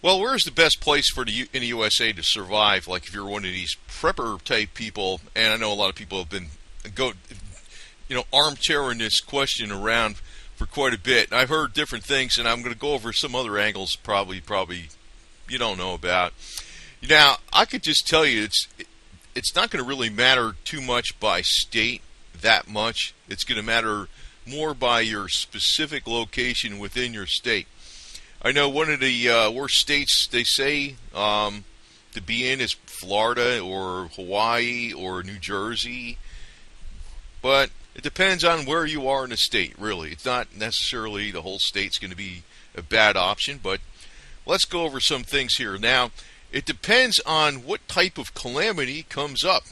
Well, where's the best place for in the USA to survive? Like if you're one of these prepper type people, and I know a lot of people have been armchairing this question around for quite a bit. I've heard different things, and I'm going to go over some other angles probably you don't know about. Now, I could just tell you it's not going to really matter too much by state that much. It's going to matter more by your specific location within your state. I know one of the worst states they say to be in is Florida or Hawaii or New Jersey, but it depends on where you are in the state, really. It's not necessarily the whole state's going to be a bad option, but let's go over some things here. Now, it depends on what type of calamity comes up.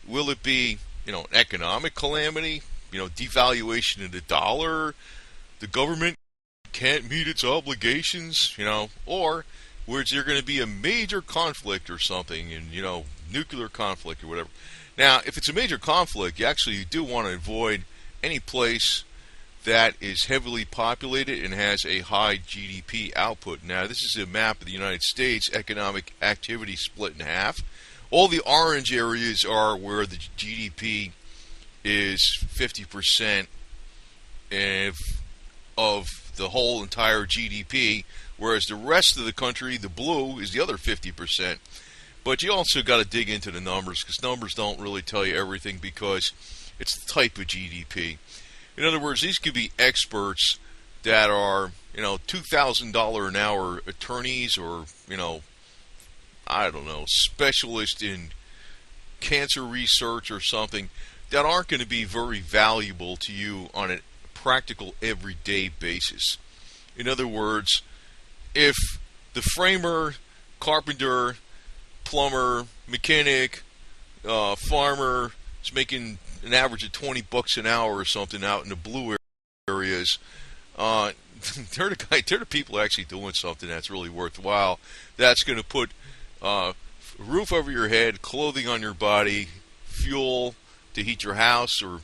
Will it be, an economic calamity, devaluation of the dollar, the government can't meet its obligations, or where there going to be a major conflict or something, and nuclear conflict or whatever. Now, if it's a major conflict, you actually do want to avoid any place that is heavily populated and has a high GDP output. Now, this is a map of the United States, economic activity split in half. All the orange areas are where the GDP is 50% of the whole entire GDP, whereas the rest of the country, the blue, is the other 50%. But you also got to dig into the numbers, because numbers don't really tell you everything, because it's the type of GDP. In other words, these could be experts that are, $2,000 an hour attorneys, or, I don't know, specialists in cancer research or something, that aren't going to be very valuable to you on a practical everyday basis. In other words, if the framer, carpenter, plumber, mechanic, farmer is making an average of $20 an hour or something out in the blue areas, they're the people actually doing something that's really worthwhile. That's going to put a roof over your head, clothing on your body, fuel to heat your house, or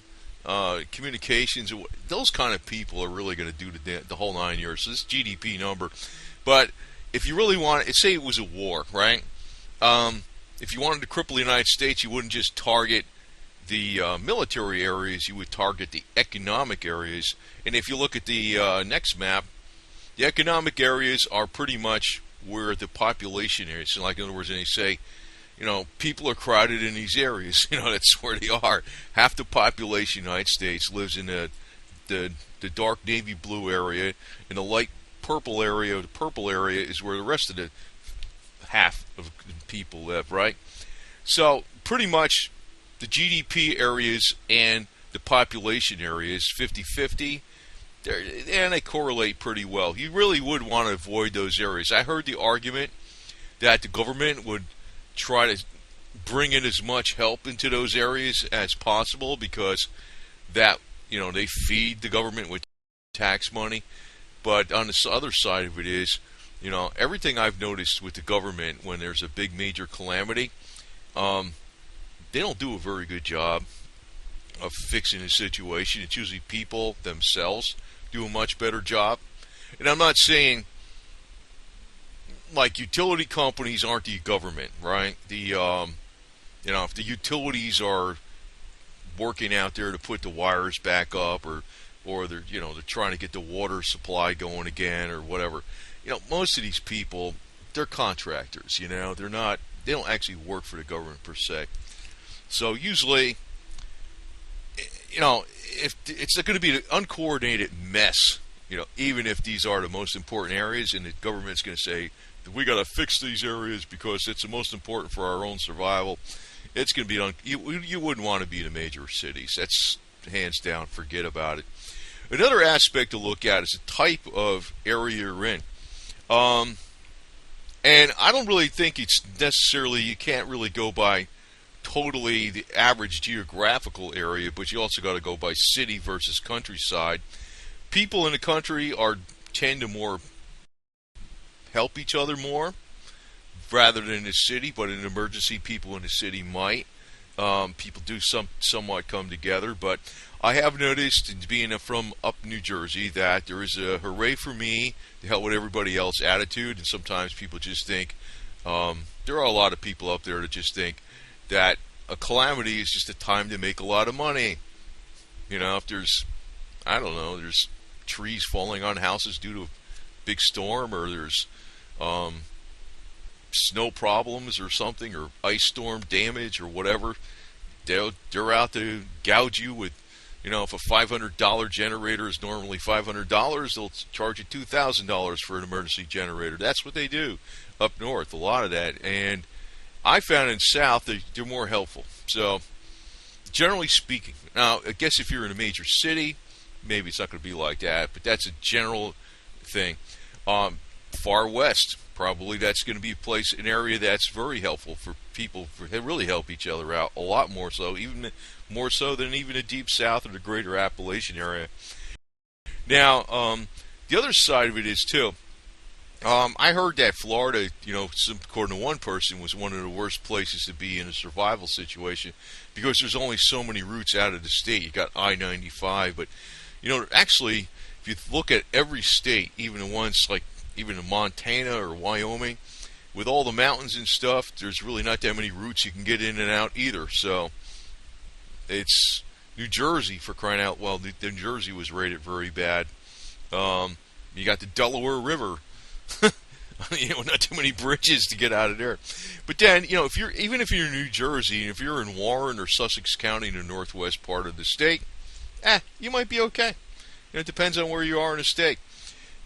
communications. Those kind of people are really going to do the whole 9 years. So this GDP number. But if you really want it, say it was a war, right? If you wanted to cripple the United States, you wouldn't just target the military areas, you would target the economic areas. And if you look at the next map, the economic areas are pretty much where the population is. So like, in other words, they say, people are crowded in these areas. That's where they are. Half the population of the United States lives in the dark navy blue area, and the light purple area. The purple area is where the rest of the half of people live, right? So pretty much the GDP areas and the population areas, 50-50, and they correlate pretty well. You really would want to avoid those areas. I heard the argument that the government would try to bring in as much help into those areas as possible, because that, they feed the government with tax money. But on the other side of it is, everything I've noticed with the government when there's a big major calamity, they don't do a very good job of fixing the situation. It's usually people themselves do a much better job. And I'm not saying like utility companies aren't the government, right? If the utilities are working out there to put the wires back up, or they're trying to get the water supply going again, or whatever. Most of these people, they're contractors. They don't actually work for the government per se. So usually, if it's going to be an uncoordinated mess, even if these are the most important areas, and the government's going to say, we got to fix these areas because it's the most important for our own survival. It's going to be you wouldn't want to be in the major cities. That's hands down. Forget about it. Another aspect to look at is the type of area you're in. And I don't really think it's necessarily, you can't really go by totally the average geographical area, but you also got to go by city versus countryside. People in the country tend to more help each other more rather than the city, but in an emergency, people in the city might. People do somewhat come together, but I have noticed, being from up New Jersey, that there is a hooray for me, to hell with everybody else attitude, and sometimes people just think, there are a lot of people up there that just think that a calamity is just a time to make a lot of money. You know, if there's, I don't know, there's trees falling on houses due to a big storm, or there's snow problems or something, or ice storm damage or whatever, they're out to gouge you with, you know, if a $500 generator is normally $500, they'll charge you $2,000 for an emergency generator. That's what they do up north, a lot of that. And I found in south they're more helpful. So, generally speaking, now, I guess if you're in a major city, maybe it's not going to be like that, but that's a general thing. Far west, probably that's going to be an area that's very helpful for people. They really help each other out a lot more so, even more so than even the deep south or the greater Appalachian area. Now, the other side of it is too. I heard that Florida, you know, according to one person, was one of the worst places to be in a survival situation because there's only so many routes out of the state. You got I-95, but you know, actually, if you look at every state, even the ones like even in Montana or Wyoming, with all the mountains and stuff, there's really not that many routes you can get in and out either. So it's New Jersey, for crying out loud. New Jersey was rated very bad. You got the Delaware River. You know, not too many bridges to get out of there. But then, you know, if you're in New Jersey, and if you're in Warren or Sussex County in the northwest part of the state, you might be okay. You know, it depends on where you are in the state.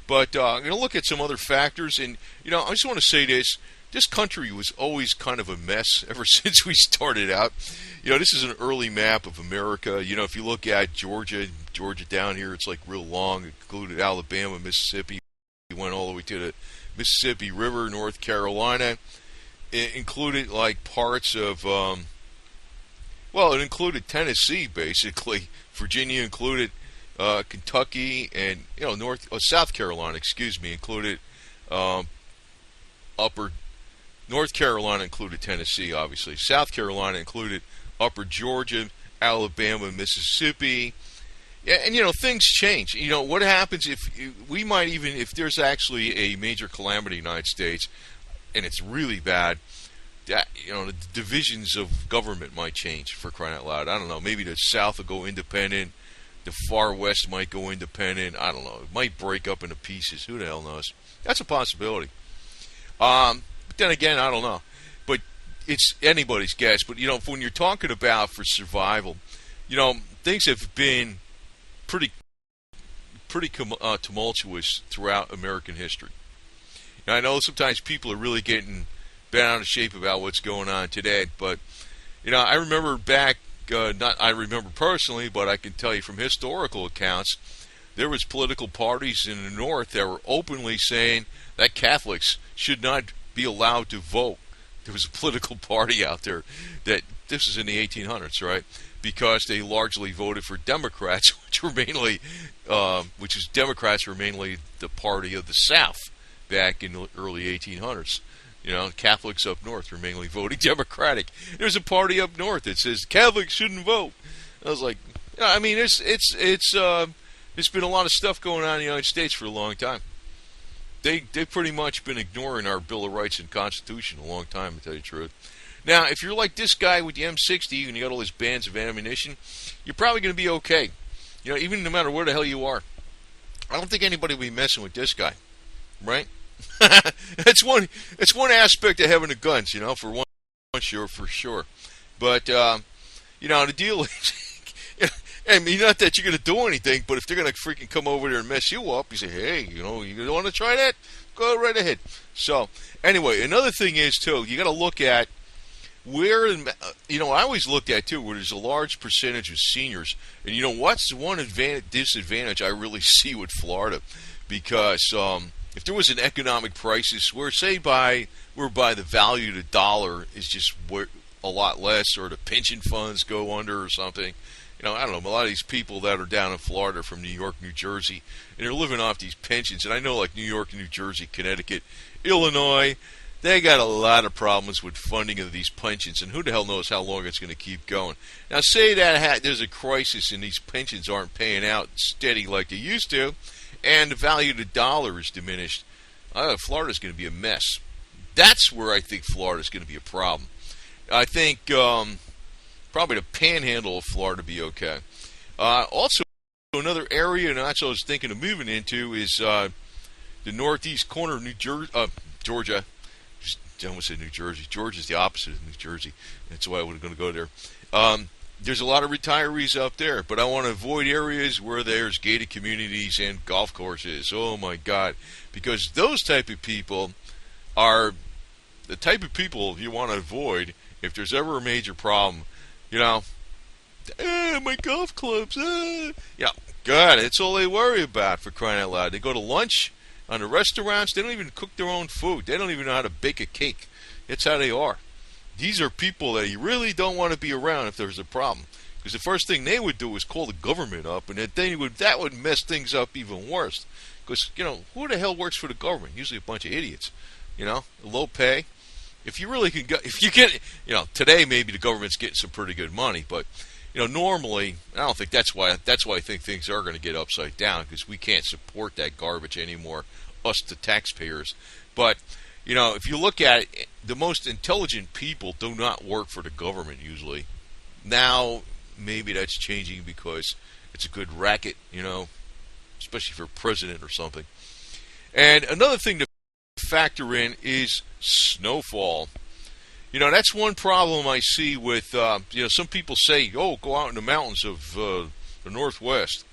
But I'm going to look at some other factors, and you know, I just want to say this: this country was always kind of a mess ever since we started out. You know, this is an early map of America. You know, if you look at Georgia down here, it's like real long. It included Alabama, Mississippi. It went all the way to the Mississippi River, North Carolina. It included like parts of, it included Tennessee Basically. Virginia included Kentucky, and you know South Carolina, included upper North Carolina included Tennessee, obviously. South Carolina included upper Georgia, Alabama, Mississippi. Yeah, and you know, things change. You know, what happens if there's actually a major calamity in the United States and it's really bad, that, you know, the divisions of government might change, for crying out loud. I don't know, maybe the South will go independent, the far West might go independent, I don't know. It might break up into pieces, who the hell knows? That's a possibility. But then again, I don't know. But it's anybody's guess. But, you know, when you're talking about for survival, you know, things have been pretty tumultuous throughout American history. Now, I know sometimes people are really getting bent out of shape about what's going on today, but you know, I remember back, I remember personally, but I can tell you from historical accounts, there was political parties in the North that were openly saying that Catholics should not be allowed to vote. There was a political party out there that, this is in the 1800s, right? Because they largely voted for Democrats, Democrats were mainly the party of the South back in the early 1800s. You know, Catholics up north were mainly voting Democratic. There's a party up north that says Catholics shouldn't vote. I was like, yeah, I mean, there's been a lot of stuff going on in the United States for a long time. They've pretty much been ignoring our Bill of Rights and Constitution a long time, to tell you the truth. Now, if you're like this guy with the M60 and you got all his bands of ammunition, you're probably going to be okay. You know, even no matter where the hell you are. I don't think anybody will be messing with this guy, right? It's one aspect of having the guns, you know, for sure. But you know, the deal is, I mean, not that you're going to do anything, but if they're going to freaking come over there and mess you up, you say, hey, you know, you want to try that? Go right ahead. So, anyway, another thing is, too, you got to look at where, you know, I always looked at, too, where there's a large percentage of seniors. And, you know, what's the one disadvantage I really see with Florida? Because if there was an economic crisis where, whereby the value of the dollar is just a lot less, or the pension funds go under or something, you know, I don't know, a lot of these people that are down in Florida from New York, New Jersey, and they're living off these pensions. And I know, like, New York, New Jersey, Connecticut, Illinois, They got a lot of problems with funding of these pensions, and who the hell knows how long it's going to keep going. Now, say that there's a crisis and these pensions aren't paying out steady like they used to, and the value of the dollar is diminished. Florida's going to be a mess. That's where I think Florida's going to be a problem. I think probably the panhandle of Florida be okay. Also, another area, and that's what I was thinking of moving into, is the northeast corner of Georgia. I almost said New Jersey. Georgia's the opposite of New Jersey. That's why I was going to go there. There's a lot of retirees up there, but I want to avoid areas where there's gated communities and golf courses. Oh, my God. Because those type of people are the type of people you want to avoid if there's ever a major problem. You know, my golf clubs. Yeah, God, it's all they worry about, for crying out loud. They go to lunch on the restaurants. They don't even cook their own food. They don't even know how to bake a cake. That's how they are. These are people that you really don't want to be around if there's a problem. Because the first thing they would do is call the government up, and that would mess things up even worse. Because, who the hell works for the government? Usually a bunch of idiots. Low pay. If you really can go, if you get, today maybe the government's getting some pretty good money, but, normally, I don't think that's why I think things are going to get upside down, because we can't support that garbage anymore, us the taxpayers. But, if you look at it, the most intelligent people do not work for the government usually. Now, maybe that's changing because it's a good racket, especially for president or something. And another thing to factor in is snowfall. That's one problem I see with, some people say, go out in the mountains of the Northwest.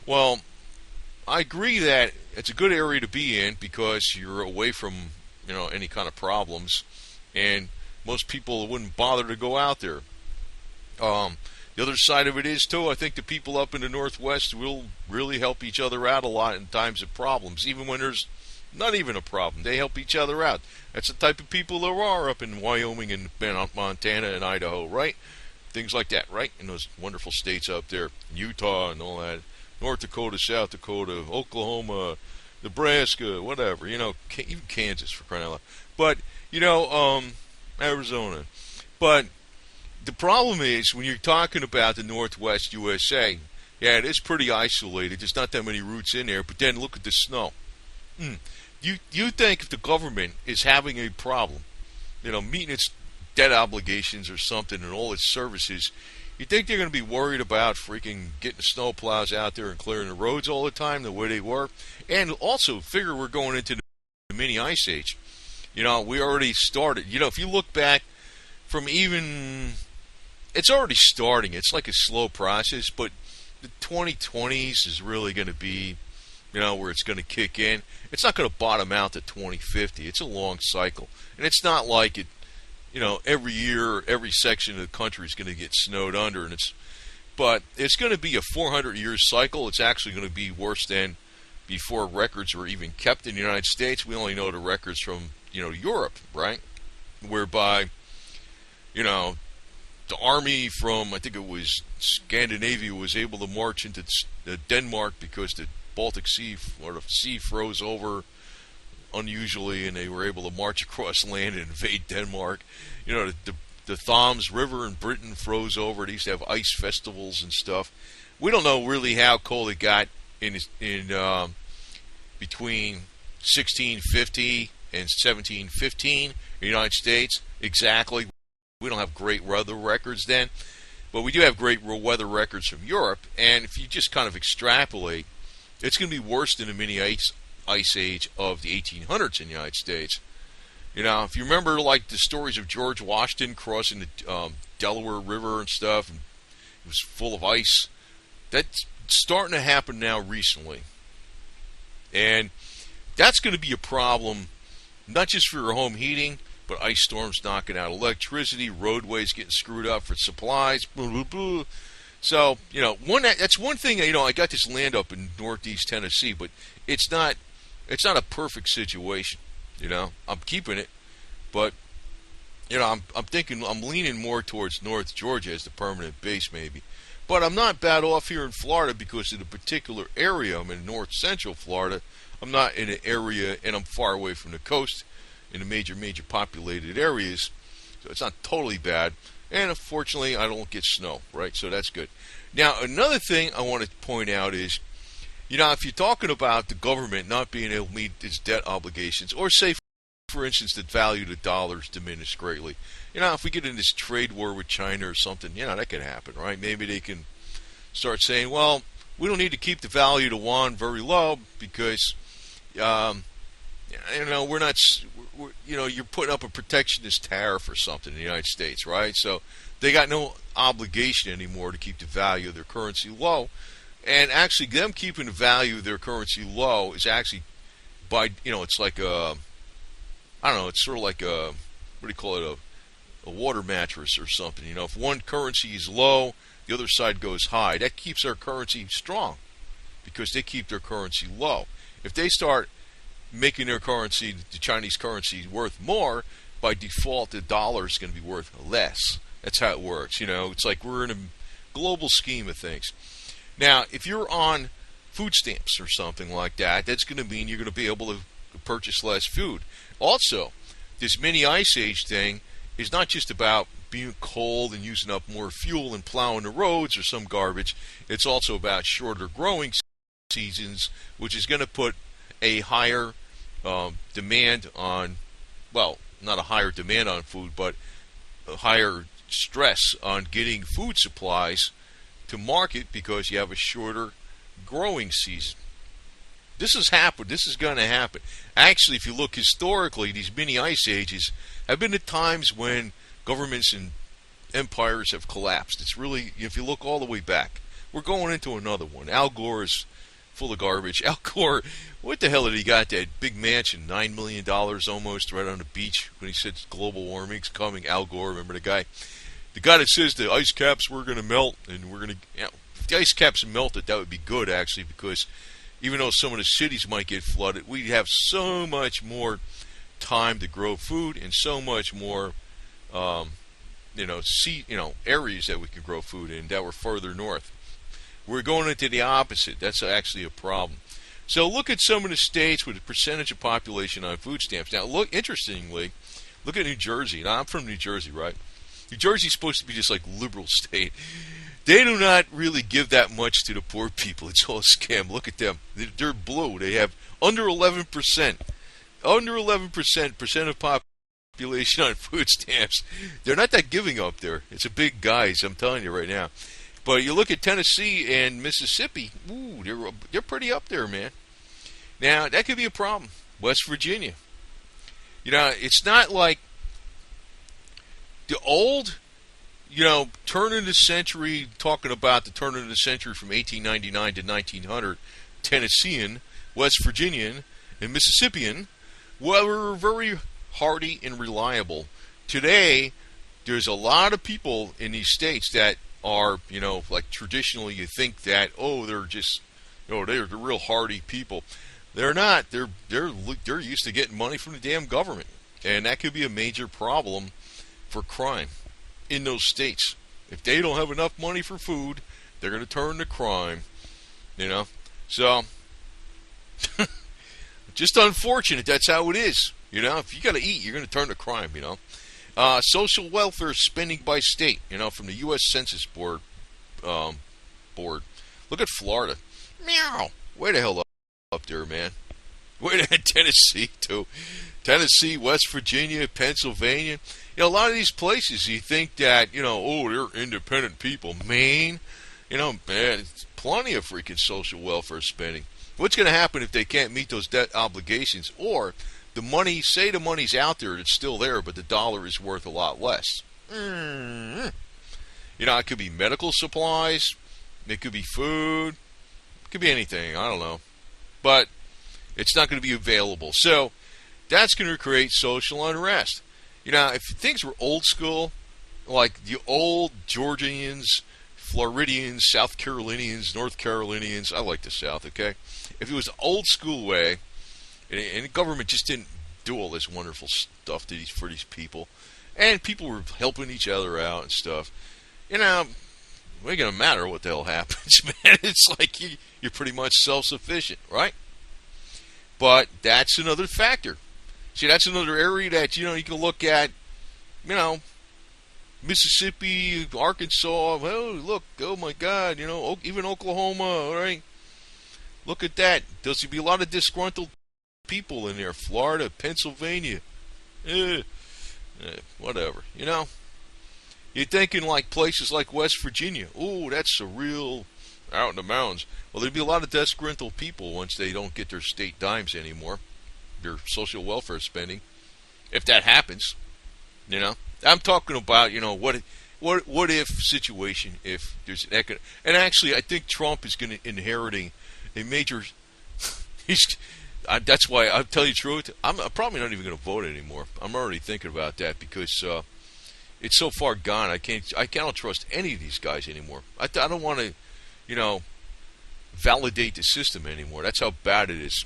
Well, I agree that it's a good area to be in because you're away from, any kind of problems, and most people wouldn't bother to go out there. The other side of it is, too, I think the people up in the Northwest will really help each other out a lot in times of problems, even when there's not even a problem. They help each other out. That's the type of people there are up in Wyoming and Montana and Idaho, right? Things like that, right? In those wonderful states up there, Utah and all that, North Dakota, South Dakota, Oklahoma, Nebraska, whatever, even Kansas, for crying out loud. But, Arizona. But the problem is, when you're talking about the Northwest USA, yeah, it is pretty isolated. There's not that many routes in there, but then look at the snow. You think if the government is having a problem, meeting its debt obligations or something and all its services, you think they're going to be worried about freaking getting the snow plows out there and clearing the roads all the time the way they were? And also, figure we're going into the mini ice age. We already started. If you look back from it's already starting. It's like a slow process, but the 2020s is really going to be, where it's going to kick in. It's not going to bottom out to 2050. It's a long cycle. And it's not like it, every year, every section of the country is going to get snowed under. But it's going to be a 400-year cycle. It's actually going to be worse than before records were even kept in the United States. We only know the records from, Europe, right? Whereby, the army from, I think it was Scandinavia, was able to march into Denmark because the Baltic Sea, or the sea, froze over unusually, and they were able to march across land and invade Denmark. The Thams River in Britain froze over. They used to have ice festivals and stuff. We don't know really how cold it got in between 1650 and 1715 in the United States exactly. We don't have great weather records then, but we do have great weather records from Europe. And if you just kind of extrapolate, it's going to be worse than the mini ice age of the 1800s in the United States. If you remember, like, the stories of George Washington crossing the Delaware River and stuff, and it was full of ice. That's starting to happen now recently. And that's going to be a problem, not just for your home heating, but ice storms knocking out electricity, roadways getting screwed up for supplies, blah, blah, blah. So, that's one thing. I got this land up in northeast Tennessee, but it's not a perfect situation. I'm keeping it, but I'm thinking, I'm leaning more towards North Georgia as the permanent base, maybe. But I'm not bad off here in Florida because of the particular area. I'm in north central Florida. I'm not in an area, and I'm far away from the coast. in the major populated areas. So it's not totally bad. And unfortunately, I don't get snow, right? So that's good. Now, another thing I want to point out is, if you're talking about the government not being able to meet its debt obligations, or say, for instance, the value of the dollar is diminished greatly. If we get in this trade war with China or something, that could happen, right? Maybe they can start saying, well, we don't need to keep the value of the yuan very low because, we're not, you're putting up a protectionist tariff or something in the United States, right? So they got no obligation anymore to keep the value of their currency low. And actually, them keeping the value of their currency low is actually by, it's like it's sort of like what do you call it, a water mattress or something. If one currency is low, the other side goes high. That keeps their currency strong because they keep their currency low. If they start making their currency, the Chinese currency, worth more, by default, the dollar is going to be worth less. That's how it works. It's like we're in a global scheme of things. Now, if you're on food stamps or something like that, that's going to mean you're going to be able to purchase less food. Also, this mini ice age thing is not just about being cold and using up more fuel and plowing the roads or some garbage. It's also about shorter growing seasons, which is going to put a higher demand on, well, not a higher demand on food, but a higher stress on getting food supplies to market because you have a shorter growing season. This has happened. This is going to happen. Actually, if you look historically, these mini ice ages have been at times when governments and empires have collapsed. It's really, if you look all the way back, we're going into another one. Al Gore is full of garbage. Al Gore, what the hell did he got? That big mansion, $9 million almost, right on the beach when he said global warming's coming. Al Gore, remember the guy? The guy that says the ice caps were going to melt, and we're going to, if the ice caps melted, that would be good, actually, because even though some of the cities might get flooded, we'd have so much more time to grow food and so much more, areas that we could grow food in that were further north. We're going into the opposite. That's actually a problem. So look at some of the states with a percentage of population on food stamps. Now, interestingly, look at New Jersey. Now, I'm from New Jersey, right? New Jersey's supposed to be just like liberal state. They do not really give that much to the poor people. It's all a scam. Look at them. They're blue. They have under 11%. Under 11% of population on food stamps. They're not that giving up there. It's a big guys, I'm telling you right now. But you look at Tennessee and Mississippi, they're pretty up there, man. Now, that could be a problem. West Virginia. It's not like the old, turn of the century, talking about the turn of the century from 1899 to 1900, Tennessean, West Virginian, and Mississippian were very hardy and reliable. Today, there's a lot of people in these states that are, like traditionally you think that, they're just, they're the real hardy people. They're not. They're used to getting money from the damn government, and that could be a major problem for crime in those states. If they don't have enough money for food, they're going to turn to crime. So just unfortunate. That's how it is. If you got to eat, you're going to turn to crime. Social welfare spending by state. From the U.S. Census Board. Look at Florida. Meow. Way the hell up there, man. Way to Tennessee too. Tennessee, West Virginia, Pennsylvania. A lot of these places you think that, they're independent people. Maine, man, it's plenty of freaking social welfare spending. What's going to happen if they can't meet those debt obligations, or the money, say the money's out there, it's still there, but the dollar is worth a lot less? It could be medical supplies, it could be food, it could be anything, I don't know. But it's not going to be available. So that's going to create social unrest. If things were old school, like the old Georgians, Floridians, South Carolinians, North Carolinians, I like the South, okay? If it was the old school way, and the government just didn't do all this wonderful stuff for these people, and people were helping each other out and stuff, it ain't going to matter what the hell happens, man. It's like you're pretty much self-sufficient, right? But that's another factor. See, that's another area that, you can look at, you know, Mississippi, Arkansas. Well, look, oh my God, even Oklahoma, all right? Look at that. There's going to be a lot of disgruntled people in there. Florida, Pennsylvania, whatever, You're thinking like places like West Virginia. Oh, that's a real out in the mountains. Well, there'd be a lot of disgruntled people once they don't get their state dimes anymore, their social welfare spending. If that happens, I'm talking about what if situation if there's an and actually I think Trump is going to inheriting a major. That's why I'll tell you the truth. I'm probably not even going to vote anymore. I'm already thinking about that because it's so far gone. I cannot trust any of these guys anymore. I don't want to, validate the system anymore. That's how bad it is.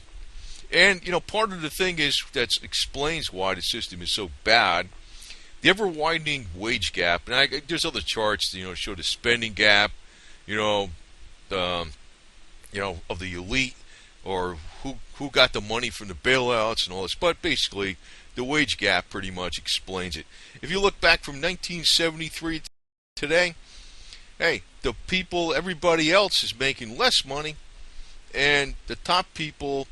And part of the thing is that explains why the system is so bad. The ever widening wage gap, and there's other charts, show the spending gap, of the elite, or who got the money from the bailouts and all this. But basically, the wage gap pretty much explains it. If you look back from 1973 to today, hey, the people, everybody else is making less money, and the top people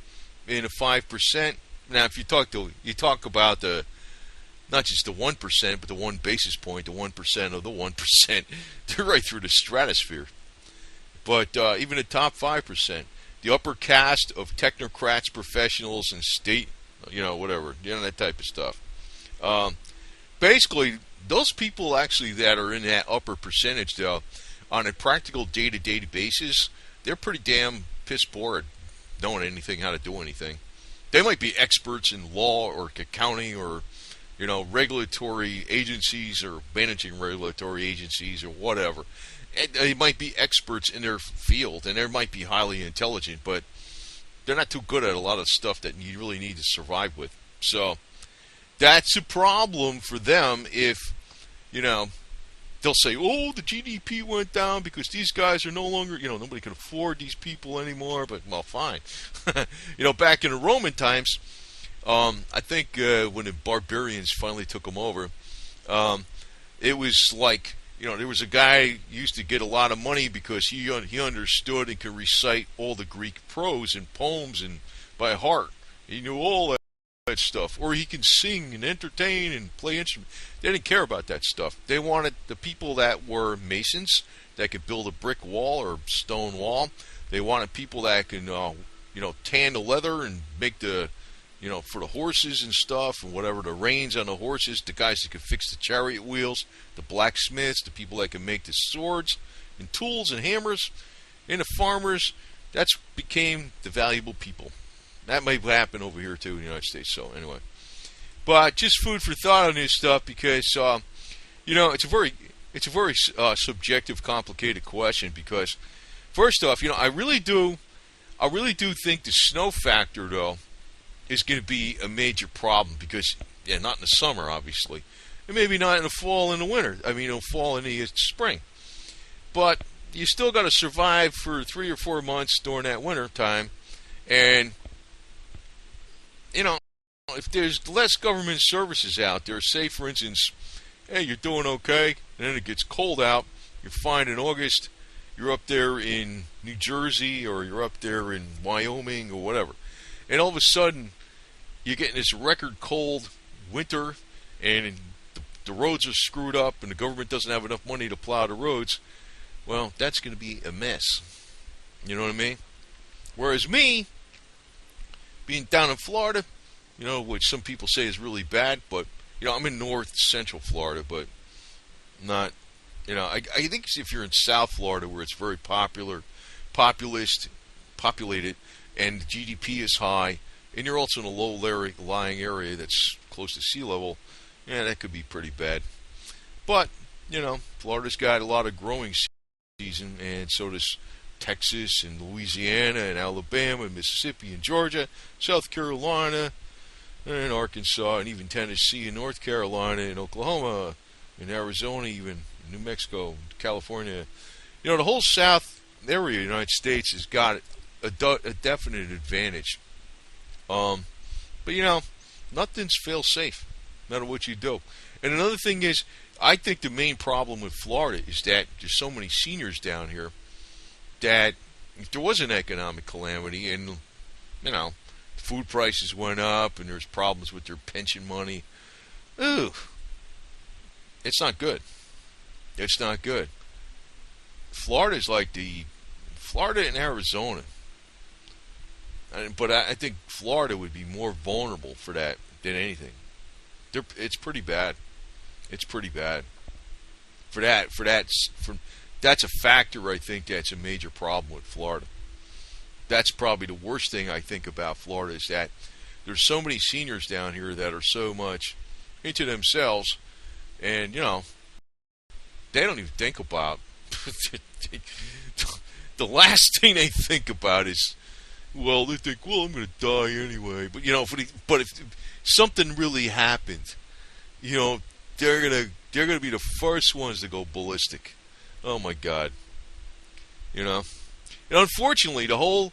in the 5%. Now, if you talk about the not just the 1%, but the 1 basis point, the 1% of the 1%, they're right through the stratosphere. But even the top 5%, the upper caste of technocrats, professionals, and state, whatever, that type of stuff. Basically, those people actually that are in that upper percentage, though, on a practical day-to-day basis, they're pretty damn piss poor at knowing anything, how to do anything. They might be experts in law or accounting or, regulatory agencies or managing regulatory agencies or whatever. They might be experts in their field, and they might be highly intelligent, but they're not too good at a lot of stuff that you really need to survive with. So that's a problem for them if, they'll say, oh, the GDP went down because these guys are no longer, nobody can afford these people anymore, but, well, fine. Back in the Roman times, I think when the barbarians finally took them over, it was like, there was a guy who used to get a lot of money because he understood and could recite all the Greek prose and poems and by heart. He knew all that stuff. Or he can sing and entertain and play instruments. They didn't care about that stuff. They wanted the people that were masons that could build a brick wall or stone wall. They wanted people that can, tan the leather and make the, for the horses and stuff and whatever, the reins on the horses, the guys that could fix the chariot wheels, the blacksmiths, the people that can make the swords and tools and hammers, and the farmers. That's became the valuable people. That might happen over here too in the United States. So anyway, but just food for thought on this stuff because it's a very subjective, complicated question. Because first off, I really do think the snow factor though is going to be a major problem because not in the summer obviously, and maybe not in the fall and the winter. I mean, it'll fall in the spring, but you still got to survive for 3 or 4 months during that winter time, and if there's less government services out there, say for instance, hey, you're doing okay, and then it gets cold out, you're fine in August, you're up there in New Jersey or you're up there in Wyoming or whatever, and all of a sudden you're getting this record cold winter, and the roads are screwed up, and the government doesn't have enough money to plow the roads. Well, that's going to be a mess. You know what I mean? Whereas me, being down in Florida, which some people say is really bad, but, I'm in north central Florida, but not, I think if you're in South Florida where it's very populated, and GDP is high, and you're also in a low-lying area that's close to sea level, that could be pretty bad. But, Florida's got a lot of growing season, and so does Texas and Louisiana and Alabama and Mississippi and Georgia, South Carolina and Arkansas and even Tennessee and North Carolina and Oklahoma and Arizona, even New Mexico, California. The whole South area of the United States has got a definite advantage. But Nothing's fail safe, no matter what you do. And another thing is, I think the main problem with Florida is that there's so many seniors down here that if there was an economic calamity and, food prices went up and there's problems with their pension money, ooh, it's not good. It's not good. Florida's like Florida and Arizona. But I think Florida would be more vulnerable for that than anything. It's pretty bad. It's pretty bad. That's a factor, I think, that's a major problem with Florida. That's probably the worst thing I think about Florida is that there's so many seniors down here that are so much into themselves, and, they don't even think about the last thing they think about is, well, they think, well, I'm going to die anyway. But if something really happened, they're gonna be the first ones to go ballistic. Oh my God, And unfortunately, the whole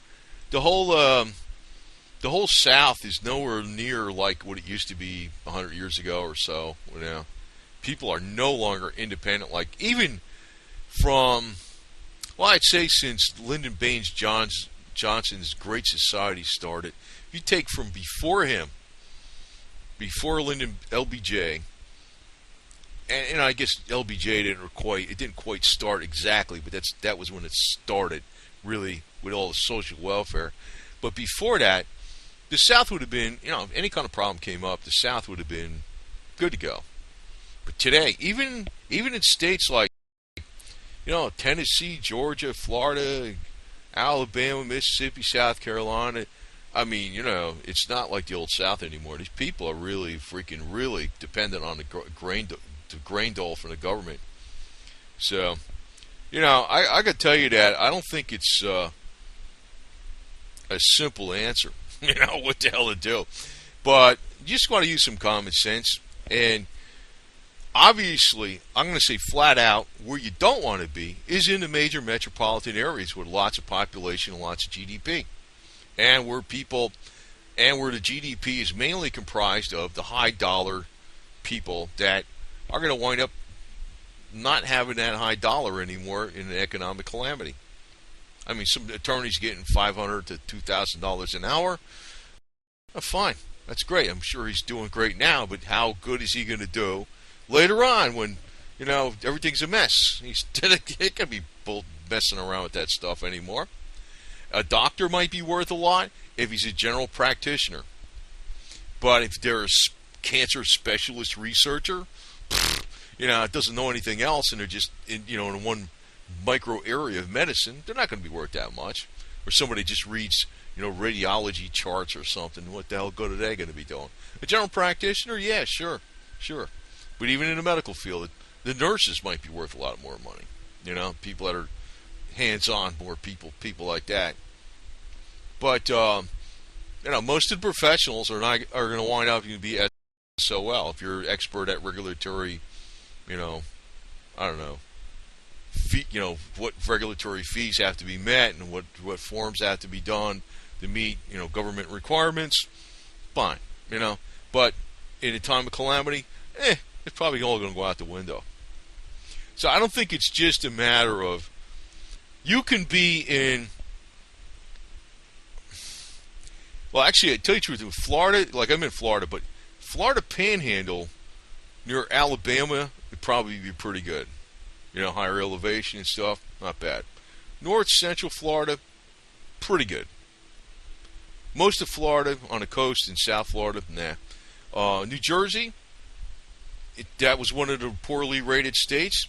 South is nowhere near like what it used to be 100 years ago or so. People are no longer independent. Like even from, well, I'd say since Lyndon Baines Johnson's Great Society started. If you take from before him, before Lyndon LBJ, and I guess LBJ didn't quite start exactly, but that was when it started really with all the social welfare. But before that, the South would have been, if any kind of problem came up, the South would have been good to go. But today, even in states like, Tennessee, Georgia, Florida, Alabama, Mississippi, South Carolina, it's not like the old South anymore. These people are really dependent on the grain dole from the government. So, I got to tell you that I don't think it's a simple answer, what the hell to do. But you just want to use some common sense. And obviously, I'm going to say flat out, where you don't want to be is in the major metropolitan areas with lots of population and lots of GDP. And where the GDP is mainly comprised of the high dollar people that are going to wind up not having that high dollar anymore in an economic calamity. Some attorneys getting $500 to $2,000 an hour. Oh, fine, that's great. I'm sure he's doing great now, but how good is he going to do later on when everything's a mess? He can't be messing around with that stuff anymore. A doctor might be worth a lot if he's a general practitioner. But if they're a cancer specialist researcher, doesn't know anything else, and they're just in one micro area of medicine, they're not going to be worth that much. Or somebody just reads, radiology charts or something. What the hell good are they going to be doing? A general practitioner, yeah, sure. But even in the medical field, the nurses might be worth a lot more money. People that are hands-on, more people like that. But most of the professionals are going to wind up to be SOL. If you're expert at regulatory, I don't know, what regulatory fees have to be met and what forms have to be done to meet government requirements. Fine, But in a time of calamity, it's probably all going to go out the window. So I don't think it's just a matter of you can be in. Well, actually, I tell you the truth, in Florida, like I'm in Florida, but Florida Panhandle near Alabama would probably be pretty good. Higher elevation and stuff, not bad. North Central Florida, pretty good. Most of Florida on the coast and South Florida, nah. New Jersey, that was one of the poorly rated states.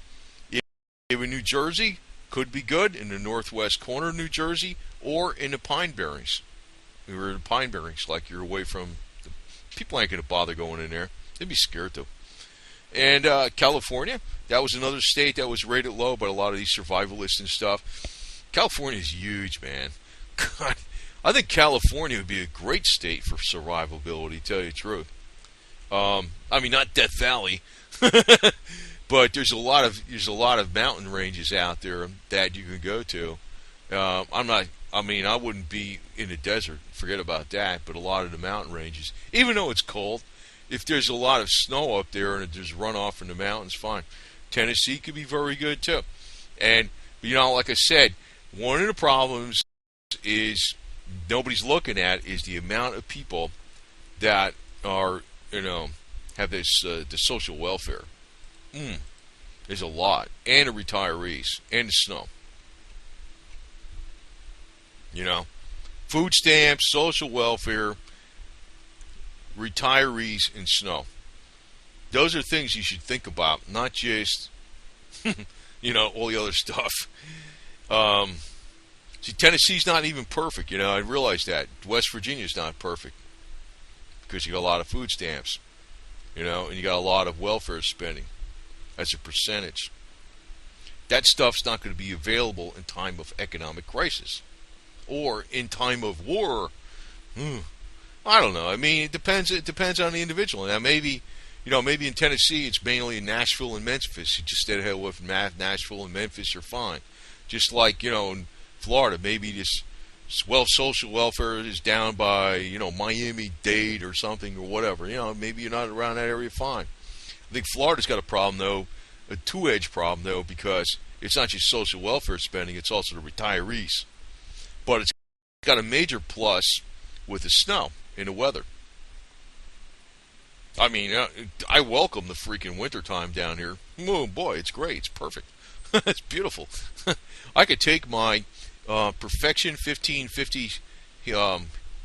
Even New Jersey could be good in the northwest corner of New Jersey or in the Pine Barrens. We were in the Pine Barrens, like you're away from. People ain't going to bother going in there. They'd be scared to. And California, that was another state that was rated low by a lot of these survivalists and stuff. California is huge, man. God, I think California would be a great state for survivability, to tell you the truth. Not Death Valley, but there's a lot of mountain ranges out there that you can go to. I'm not I mean, I wouldn't be in the desert. Forget about that. But a lot of the mountain ranges, even though it's cold, if there's a lot of snow up there and there's runoff from the mountains, fine. Tennessee could be very good too. And like I said, one of the problems is nobody's looking at is the amount of people that are have this the social welfare. There's a lot, and the retirees, and the snow. Food stamps, social welfare, retirees, and snow. Those are things you should think about, not just all the other stuff. See, Tennessee's not even perfect. I realize that. West Virginia's not perfect because you got a lot of food stamps, and you got a lot of welfare spending as a percentage. That stuff's not going to be available in time of economic crisis or in time of war. I don't know. I mean, it depends. It depends on the individual. Now, maybe in Tennessee, it's mainly in Nashville and Memphis. You just stay away from Nashville and Memphis, you're fine. Just like in Florida, maybe this social welfare is down by Miami-Dade or something or whatever. Maybe you're not around that area, fine. I think Florida's got a problem though, a two-edged problem though, because it's not just social welfare spending; it's also the retirees. But it's got a major plus with the snow and the weather. I mean, I welcome the freaking wintertime down here. Oh boy, it's great. It's perfect. It's beautiful. I could take my Perfection 1550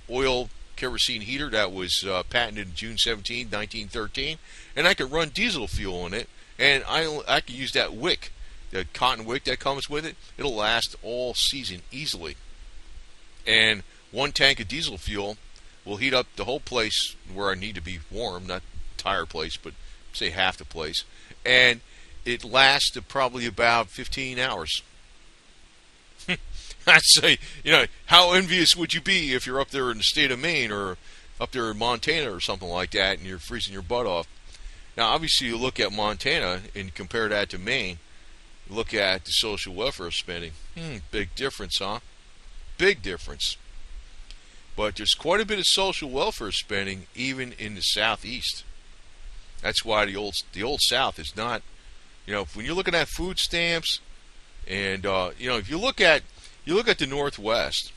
oil kerosene heater that was patented June 17, 1913, and I could run diesel fuel in it, and I could use that wick, the cotton wick that comes with it. It'll last all season easily. And one tank of diesel fuel will heat up the whole place where I need to be warm, not the entire place, but say half the place. And it lasts probably about 15 hours. I'd say, how envious would you be if you're up there in the state of Maine or up there in Montana or something like that and you're freezing your butt off? Now, obviously, you look at Montana and compare that to Maine. Look at the social welfare spending. Big difference, huh? Big difference. But there's quite a bit of social welfare spending even in the Southeast. That's why the old South is not, when you're looking at food stamps, and if you look at the Northwest,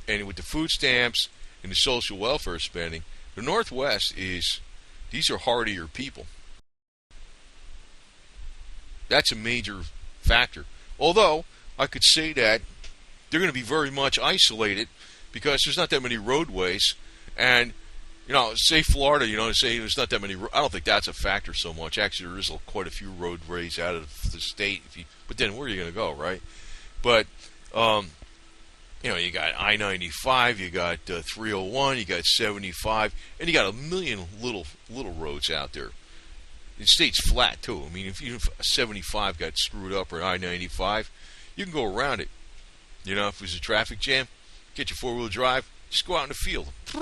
and with the food stamps and the social welfare spending, the Northwest these are hardier people. That's a major factor. Although I could say that they're going to be very much isolated because there's not that many roadways, and say Florida, say there's not that many. I don't think that's a factor so much. Actually, there is quite a few roadways out of the state. But then where are you going to go, right? But you got I-95, you got 301, you got 75, and you got a million little roads out there. The state's flat too. I mean, if 75 got screwed up or I-95, you can go around it. If there's a traffic jam, get your four-wheel drive, just go out in the field. You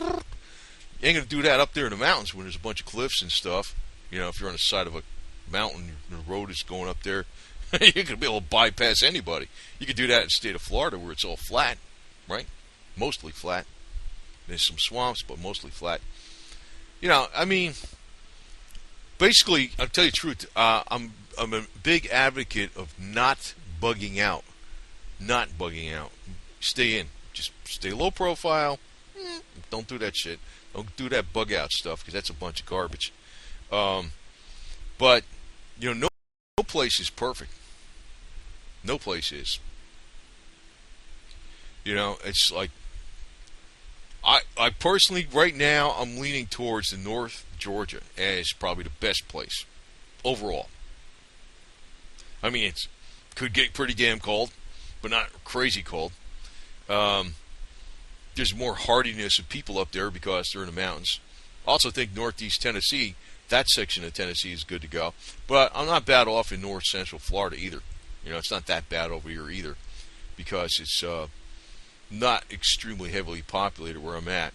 ain't going to do that up there in the mountains when there's a bunch of cliffs and stuff. If you're on the side of a mountain, the road is going up there, you're going to be able to bypass anybody. You could do that in the state of Florida where it's all flat, right? Mostly flat. There's some swamps, but mostly flat. I mean, basically, I'll tell you the truth, I'm a big advocate of not bugging out. Not bugging out. Stay in. Just stay low profile. Don't do that shit. Don't do that bug out stuff because that's a bunch of garbage. But no place is perfect. No place is. It's like I personally right now I'm leaning towards the North Georgia as probably the best place overall. I mean, it could get pretty damn cold, but not crazy cold. There's more hardiness of people up there because they're in the mountains. I also think Northeast Tennessee, that section of Tennessee is good to go. But I'm not bad off in North Central Florida either. It's not that bad over here either because it's not extremely heavily populated where I'm at.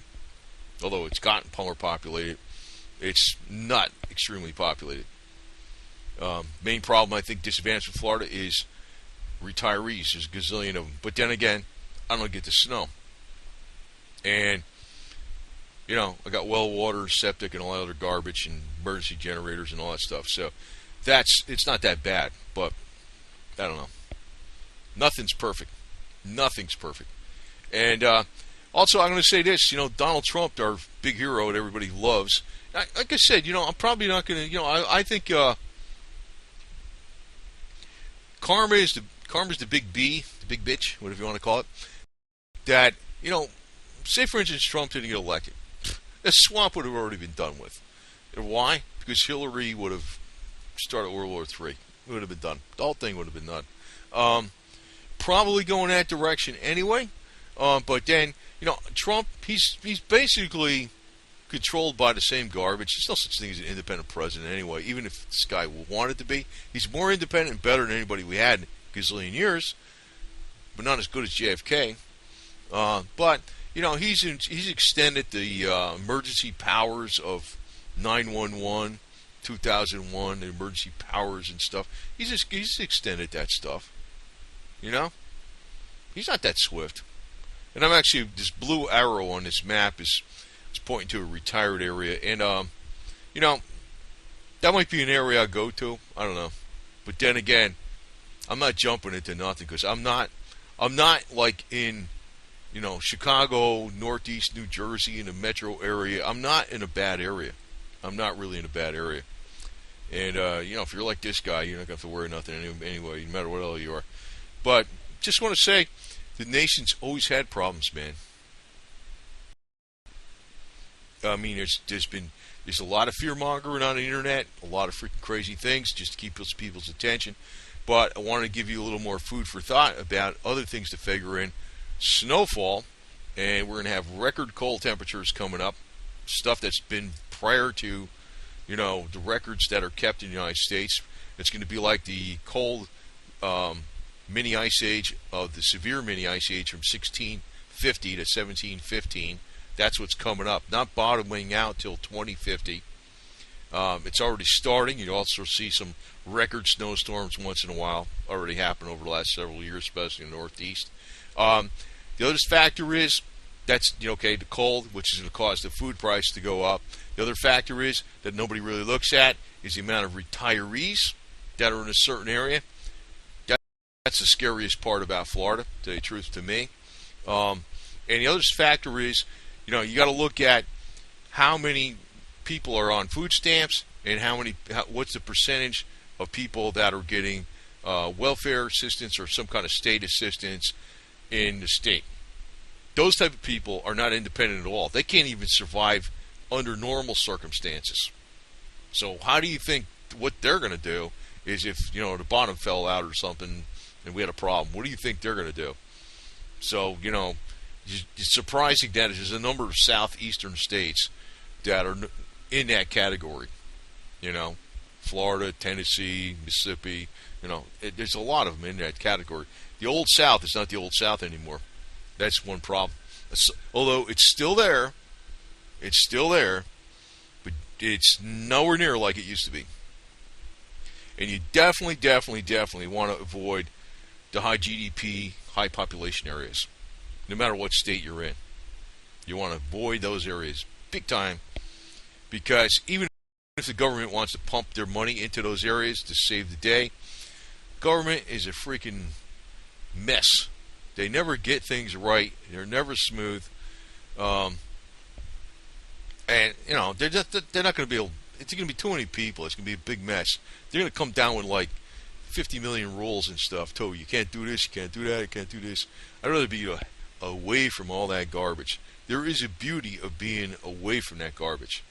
Although it's gotten more populated, it's not extremely populated. Main problem, I think, disadvantage for Florida is retirees. There's a gazillion of them. But then again, I don't get the snow. And, I got well water, septic, and all that other garbage, and emergency generators and all that stuff. So it's not that bad, but I don't know. Nothing's perfect. Nothing's perfect. And also, I'm going to say this, Donald Trump, our big hero that everybody loves. Like I said, I'm probably not going to, I think karma is the big B, the big bitch, whatever you want to call it. That, say for instance Trump didn't get elected. The swamp would have already been done with. And why? Because Hillary would have started World War III. It would have been done. The whole thing would have been done. Probably going that direction anyway. But then, Trump, he's basically controlled by the same garbage. There's no such thing as an independent president anyway, even if this guy wanted to be. He's more independent and better than anybody we had in a gazillion years, but not as good as JFK. But, he's extended the emergency powers of 911, 2001, the emergency powers and stuff. He's extended that stuff. He's not that swift. And I'm actually, this blue arrow on this map is pointing to a retired area. And, that might be an area I go to. I don't know. But then again, I'm not jumping into nothing because I'm not like in, Chicago, Northeast New Jersey, in the metro area. I'm not in a bad area. I'm not really in a bad area. And, if you're like this guy, you're not going to have to worry nothing anyway, no matter what else you are. But just want to say, the nation's always had problems, man. I mean, there's a lot of fear-mongering on the internet, a lot of freaking crazy things just to keep people's attention. But I wanted to give you a little more food for thought about other things to figure in. Snowfall, and we're going to have record cold temperatures coming up, stuff that's been prior to, the records that are kept in the United States. It's going to be like the cold mini ice age of the severe mini ice age from 1650 to 1715. That's what's coming up. Not bottoming out till 2050. It's already starting. You also see some record snowstorms once in a while. Already happened over the last several years, especially in the Northeast. The other factor is that's the cold, which is going to cause the food price to go up. The other factor is that nobody really looks at is the amount of retirees that are in a certain area. That's the scariest part about Florida, to tell you the truth, to me. And the other factor is, you got to look at how many people are on food stamps and what's the percentage of people that are getting welfare assistance or some kind of state assistance in the state. Those type of people are not independent at all. They can't even survive under normal circumstances. So how do you think what they're going to do is if, the bottom fell out or something and we had a problem? What do you think they're going to do? So, it's surprising that there's a number of southeastern states that are in that category. Florida, Tennessee, Mississippi, there's a lot of them in that category. The Old South is not the Old South anymore. That's one problem. Although it's still there, but it's nowhere near like it used to be. And you definitely want to avoid the high GDP, high population areas, no matter what state you're in. You want to avoid those areas big time, because even if the government wants to pump their money into those areas to save the day, government is a freaking mess. They never get things right. They're never smooth. And, they're not going to be able, it's going to be too many people. It's going to be a big mess. They're going to come down with like 50 million rules and stuff, too. You can't do this, you can't do that, you can't do this. I'd rather be away from all that garbage. There is a beauty of being away from that garbage.